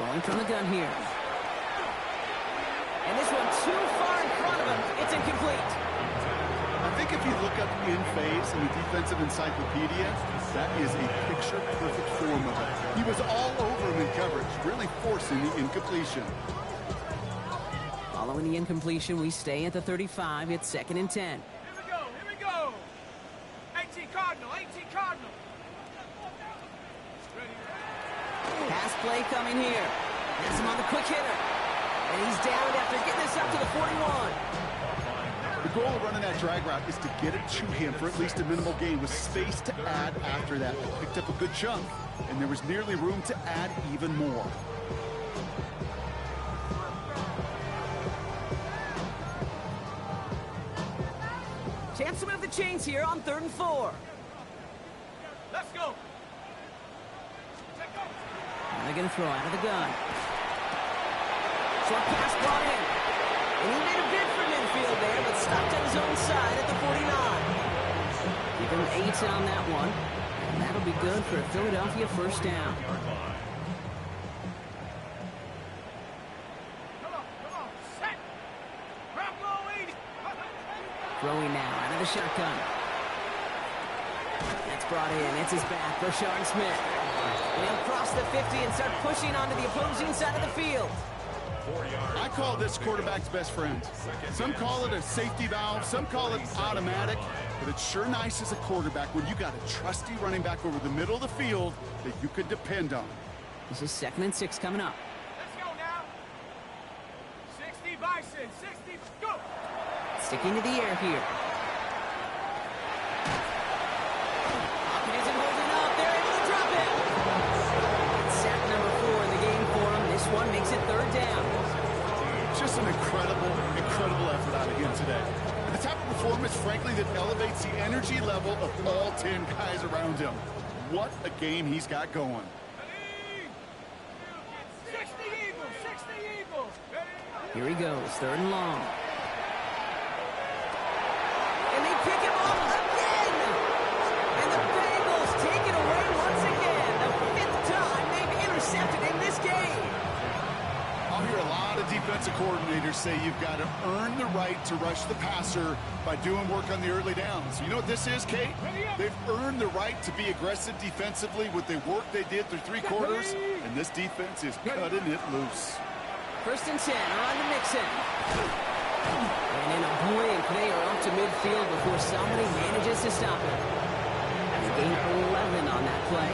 Rolling from the gun here. And this one too far in front of him. It's incomplete. I think if you look up in phase in the defensive encyclopedia, that is a picture-perfect form of it. He was all over him in coverage, really forcing the incompletion. Following the incompletion, we stay at the 35. It's second and 10. Here we go. 18 Cardinal, 18 Cardinal. Pass play coming here. Has him on the quick hitter. And he's down after getting this up to the 41. The goal of running that drag route is to get it to him for at least a minimal gain with space to add after that. They picked up a good chunk, and there was nearly room to add even more. Chance to move the chains here on 3rd and 4. Let's go. And they're going to throw out of the gun. Short pass brought in. And he made a bid for midfield there, but stopped on his own side at the 49. Give him 8 on that one. And that'll be good for a Philadelphia first down. Come on. Set. Bravo 80. Throwing now out of the shotgun. That's brought in. It's his back. Rashard Smith. And he'll cross the 50 and start pushing onto the opposing side of the field. 4 yards. I call this quarterback's best friend. Some call it a safety valve, some call it automatic, but it's sure nice as a quarterback when you got a trusty running back over the middle of the field that you could depend on. This is 2nd and 6 coming up. Let's go now. 60 Bison, 60, go. Sticking to the air here. Pocket isn't holding up. They're able to drop it. It's sack number 4 in the game for him. This one makes it 3rd down. Just an incredible effort out of him today. And the type of performance, frankly, that elevates the energy level of all 10 guys around him. What a game he's got going. 60 Eagles, 60 Eagles. Here he goes, 3rd and long. And they pick him off again! And the Bengals take it away once again. The 5th time they've intercepted in this game. I'll hear a lot of defensive coordinators say you've got to earn the right to rush the passer by doing work on the early downs. You know what this is, Kate? They've earned the right to be aggressive defensively with the work they did through 3 quarters, and this defense is cutting it loose. 1st and 10 are on the Mixon. And in a blink, they are up to midfield before somebody manages to stop it. They gain 11 on that play.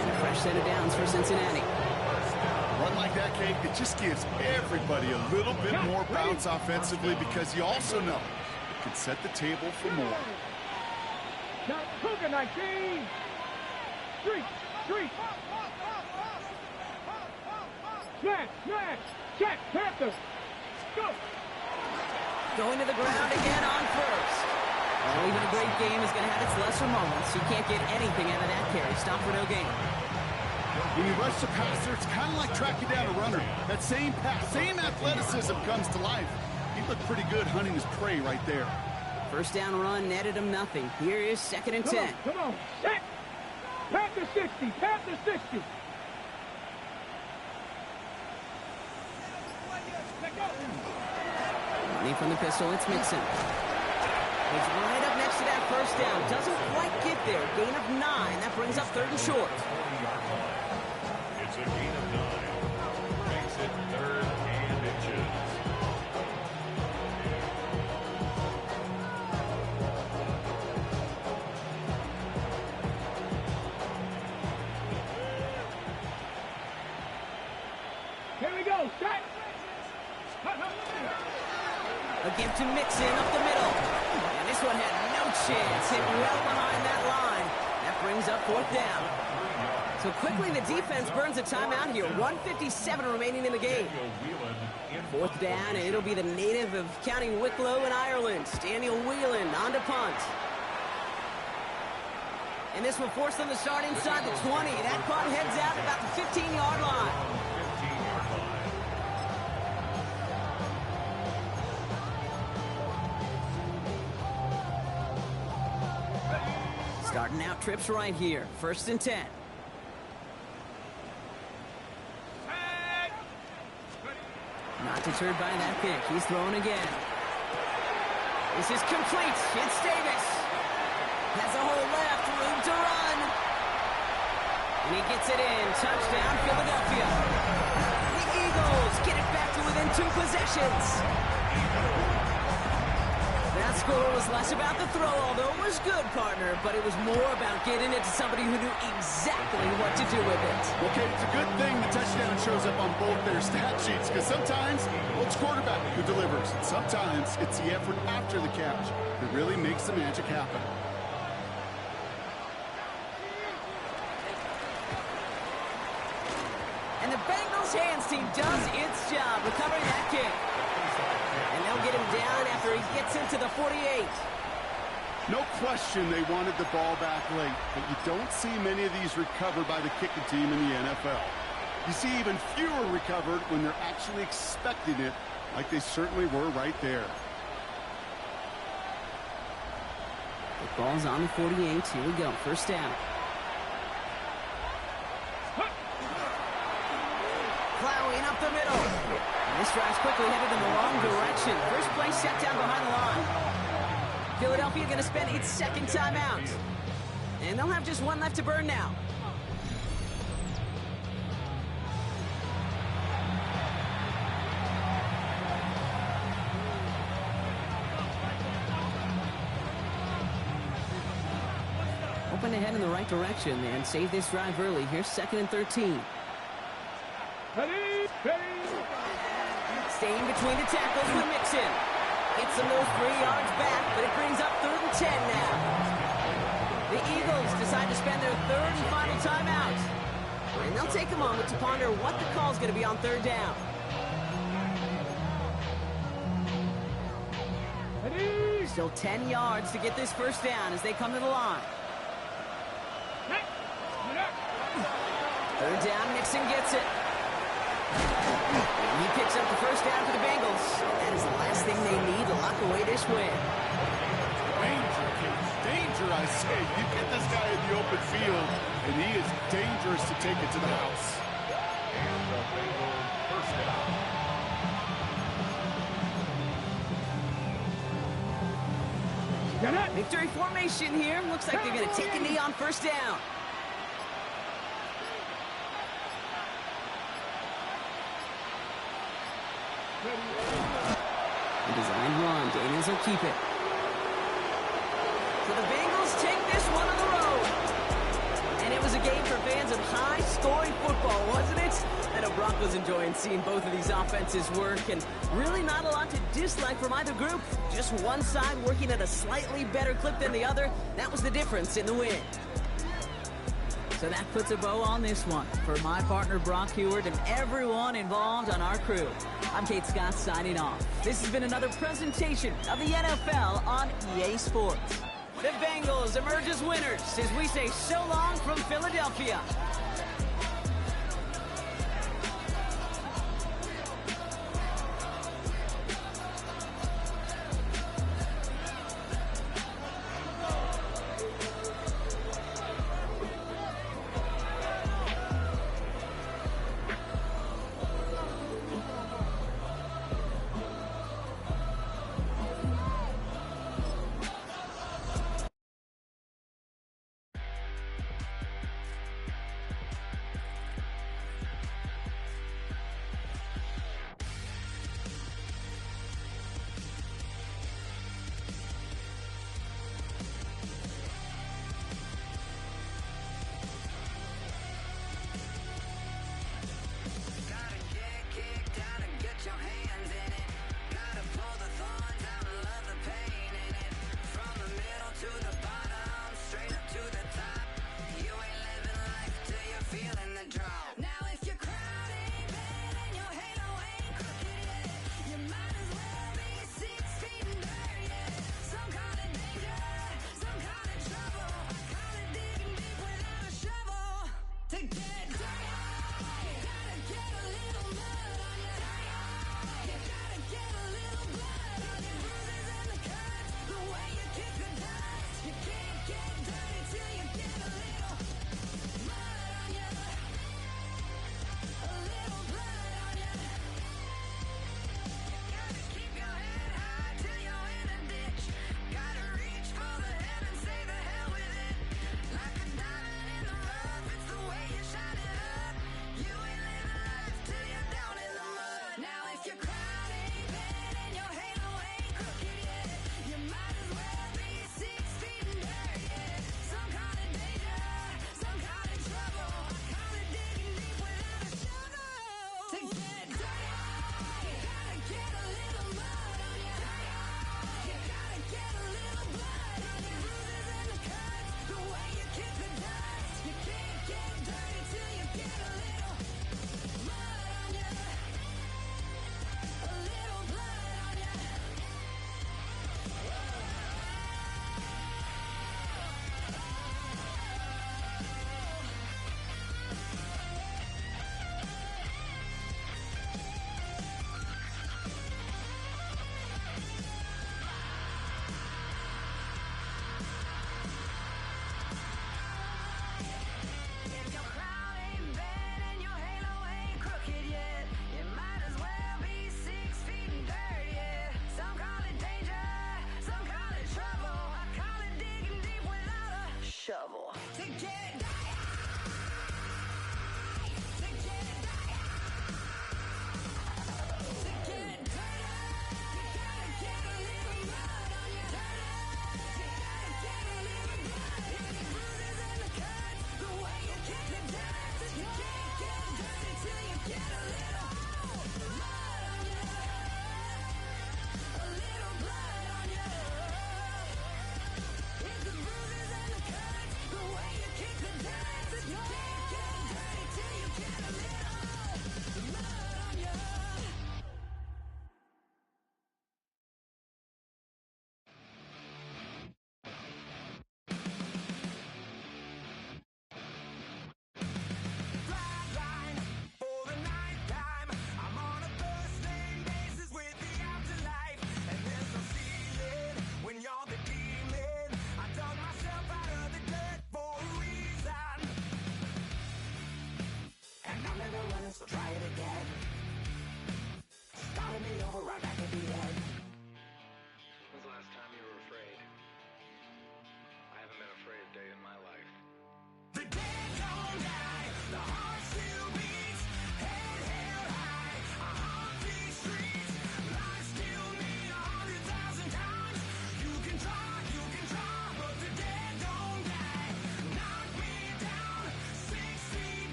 And a fresh set of downs for Cincinnati. Run like that, Kate, it just gives everybody a little bit more bounce offensively because you also know it can set the table for more. Now, Cougar 19. Street. Smash. Check, Panther. Go. Going to the ground again on 1st. Well, even a great game is going to have its lesser moments. You can't get anything out of that carry. Stop for no gain. When you rush the passer, it's kind of like tracking down a runner. That same pass, same athleticism comes to life. He looked pretty good hunting his prey right there. 1st down run netted him nothing. Here is 2nd and 10. Come on. Check. Panther 60. Panther 60. Running from the pistol, it's Mixon. It's right up next to that 1st down. Doesn't quite get there. Gain of 9. That brings up 3rd and short. It's a gain of 9. Makes it 3rd and inches. Here we go. Set. A give to Mixon up the middle. And this one had no chance. Hit well behind that line. That brings up 4th down. So quickly the defense burns a timeout here. 1:57 remaining in the game. 4th down, and it'll be the native of County Wicklow in Ireland, Daniel Whelan, on to punt. And this will force them to start inside the 20. That punt heads out about the 15-yard line. 15-yard line. Starting out trips right here. 1st and 10. Not deterred by that pick. He's throwing again. This is complete. It's Davis. Has a hole left. Room to run. And he gets it in. Touchdown, Philadelphia. The Eagles get it back to within 2 possessions. That score was less about the throw, although it was good, partner, but it was more about getting it to somebody who knew exactly what to do with it. Okay, it's a good thing the touchdown shows up on both their stat sheets because sometimes well, it's quarterback who delivers. And sometimes it's the effort after the catch that really makes the magic happen. And the Bengals hands team does its job recovering that kick. And they'll get him down after he gets into the 48. No question they wanted the ball back late, but you don't see many of these recovered by the kicking team in the NFL. You see even fewer recovered when they're actually expecting it, like they certainly were right there. The ball's on the 48. Here we go. 1st down. Plowing up the middle. And this drive's quickly headed in the wrong direction. First play set down behind the line. Philadelphia going to spend its 2nd timeout. And they'll have just 1 left to burn now. hoping to head in the right direction and save this drive early. Here's 2nd and 13. Ready, ready. Staying between the tackles with Mixon. Gets them those 3 yards back, but it brings up 3rd and 10 now. The Eagles decide to spend their 3rd and final timeout. And they'll take a moment to ponder what the call's going to be on 3rd down. Ready. Still 10 yards to get this 1st down as they come to the line. Next. Get up. 3rd down, Mixon gets it. And he picks up the 1st down for the Bengals. And that is the last thing they need to lock away this win. Danger, Cage. Danger, I say. You get this guy in the open field, and he is dangerous to take it to the house. And the Bengals first down. Get up. Victory formation here. Looks like they're going to take a knee on 1st down. A designed run. Daniels will keep it. So the Bengals take this one on the road. And it was a game for fans of high-scoring football, wasn't it? I know Broncos enjoying seeing both of these offenses work, and really not a lot to dislike from either group. Just one side working at a slightly better clip than the other. That was the difference in the win. So that puts a bow on this one. For my partner Brock Heward and everyone involved on our crew, I'm Kate Scott signing off. This has been another presentation of the NFL on EA Sports. The Bengals emerge as winners as we say so long from Philadelphia.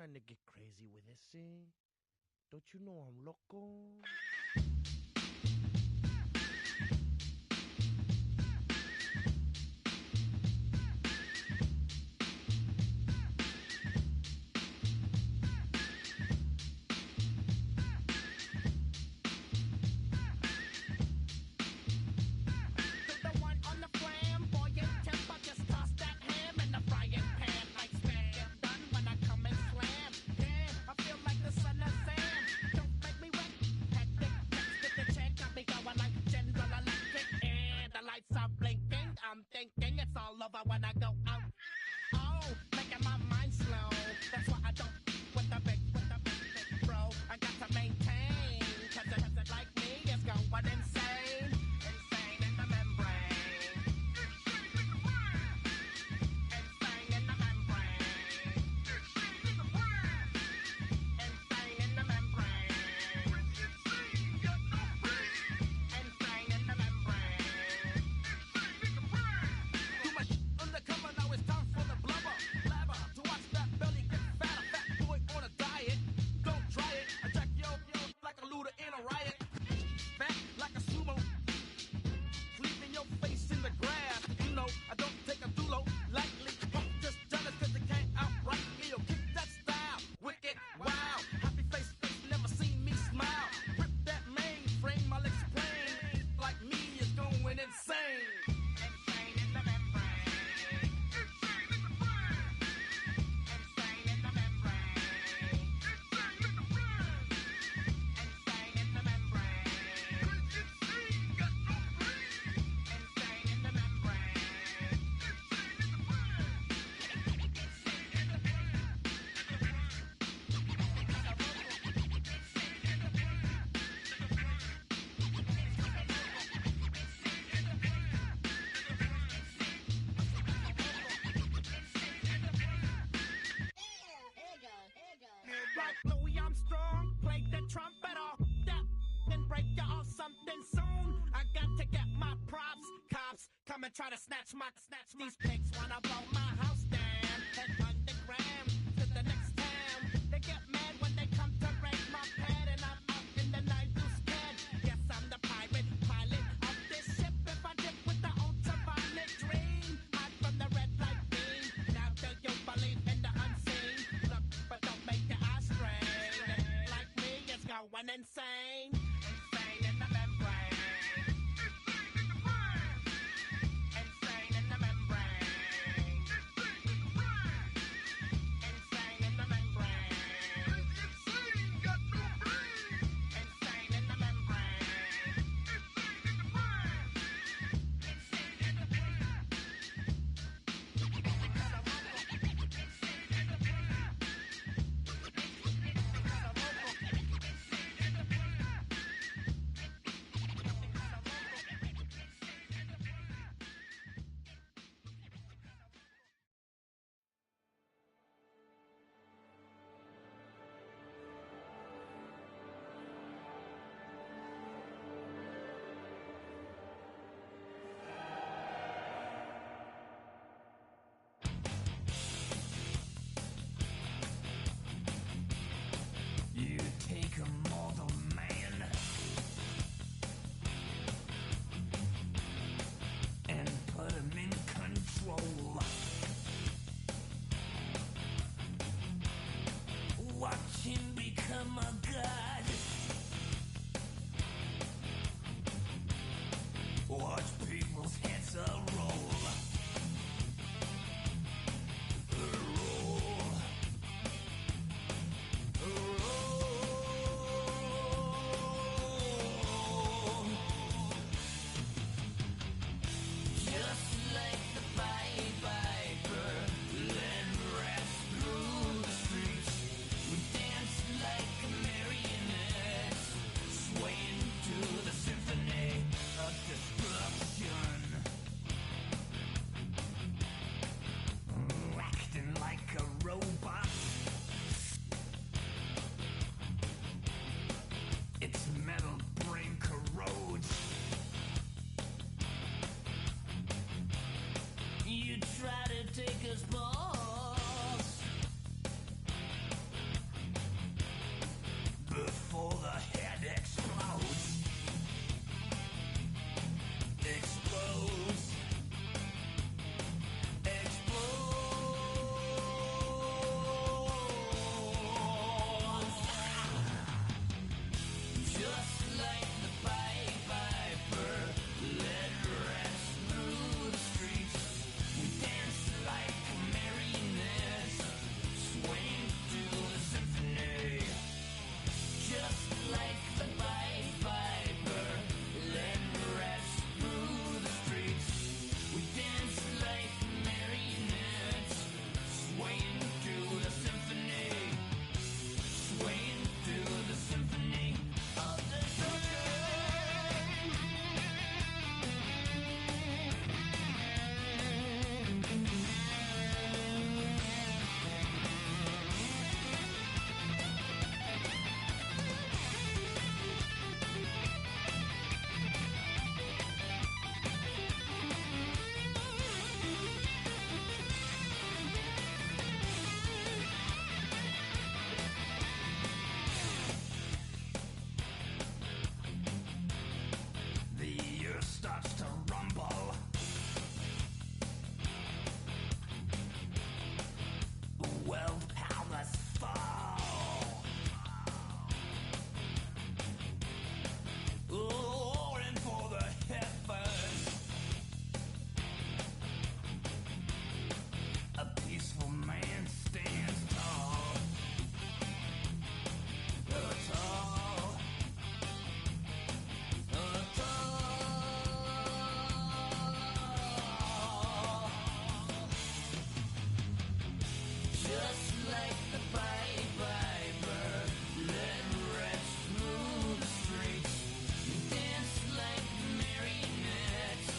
trying to get crazy with this, see? Don't you know I'm loco? Thinking it's all over when I go out. Oh, making my mind slow. That's why I don't with the big bro. I got to maintain, cause it like me is going insane. Insane in the membrane. Insane in the membrane. Insane in the membrane. Insane in the membrane. Undercover, now it's time for the blubber. Blabber, to watch that belly get fatter. Fat boy on a diet. Don't try it. Attack yo like a looter in a riot. Fat like a sumo. Leaving your face in the grass. You know, I don't take a dulo lightly. I'm just jealous cause they can't outright me. Yo, kick that style. Wicked, wow. Happy face, never seen me smile. Rip that mainframe, I'll explain. Like me is going insane. Insane in the membrane. Like Louis Armstrong, play the trumpet off that, then break you off something soon. I got to get my props. Cops come and try to snatch these pigs wanna blow my house down. Then underground to the next town. They get mad when they come to raid my pad, and I'm out in the night too scared. Yes, I'm the pirate pilot of this ship. If I dip with the ultraviolet dream, hide from the red light beam. Now do you believe in the unseen? Look, but don't make your eyes strain. Like me, it's going insane. Insane in the membrane. Insane in the membrane. Insane in the membrane. Insane, got no brain. Insane in the membrane. Insane in the You take a mortal man and put him in control. Watch him become a god. Watch people's heads roll. Like a marionette. into the symphony of destruction. The earth starts to rumble. World powers fall. Roaring for the heavens. A peaceful man stands tall. Tall. Just like the Pied Piper, let rats through the streets, dance like marionettes,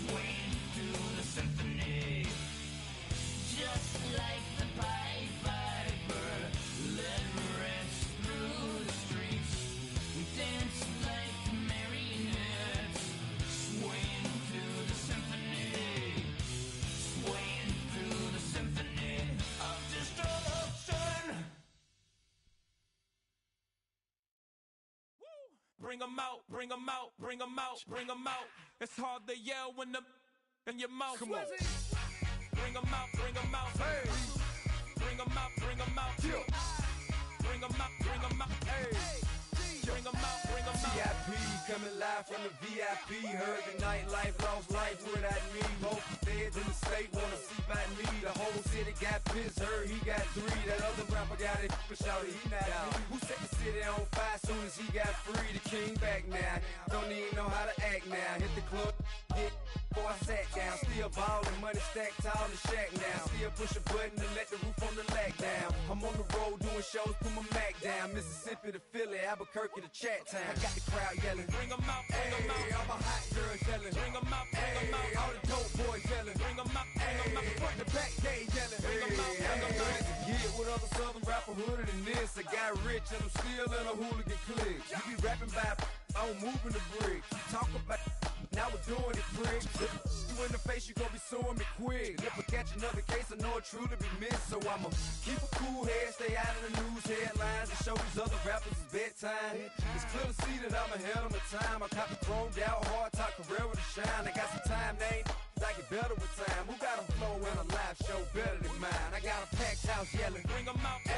swaying through the symphony. Just like the Pied Piper, let rats through the streets, dance like marionettes, swaying through the symphony, swaying through the symphony of destruction. Bring 'em out, bring 'em out, bring 'em out, bring 'em out. It's hard to yell when the in your mouth. Come on. Bring 'em out, bring 'em out. Hey. Bring 'em out, bring 'em out. Bring 'em out, bring 'em out. Hey. Bring 'em out, bring 'em out. VIP coming live from the VIP. Heard the nightlife, lost life without me. Both feds in the state wanna see by me. The whole city got pissed, heard he got 3. That other rapper got it, but shouted he not me. Who set the city on fire soon as he got free? The king back now, don't even know how to act now. Hit the club, hit before I sat down. Still ballin', money stacked tall in the shack now. Still push a button to let the roof on the lack down. I'm on the road doing shows, put my Mac down. Mississippi to Philly, Albuquerque to Chat Town. I got the crowd yelling. Bring 'em out, bring 'em out. Hey, all my hot girls yelling. Bring 'em out, bring 'em Hey, out. all the dope boys yelling. Bring 'em out, bring 'em out. Hey, front to back, they yelling. Bring 'em out, bring 'em out. Get with other southern rapper hooded than this. I got rich and I'm still in a hooligan clique. You be rapping by, I'm moving the brick. You talk about, now we're doing it, prick. You in the face, you gon' be suing me quick. If I catch another case, I know it truly be missed. So I'ma keep a cool head, stay out of the news headlines, and show these other rappers it's bedtime. It's clear to see that I'm ahead of my time. I copy chromed out, hard talk, career with a shine. I got some time, they ain't I get better with time. Who got a flow and a live show better than mine? I got a packed house yelling. Bring 'em out, Hey,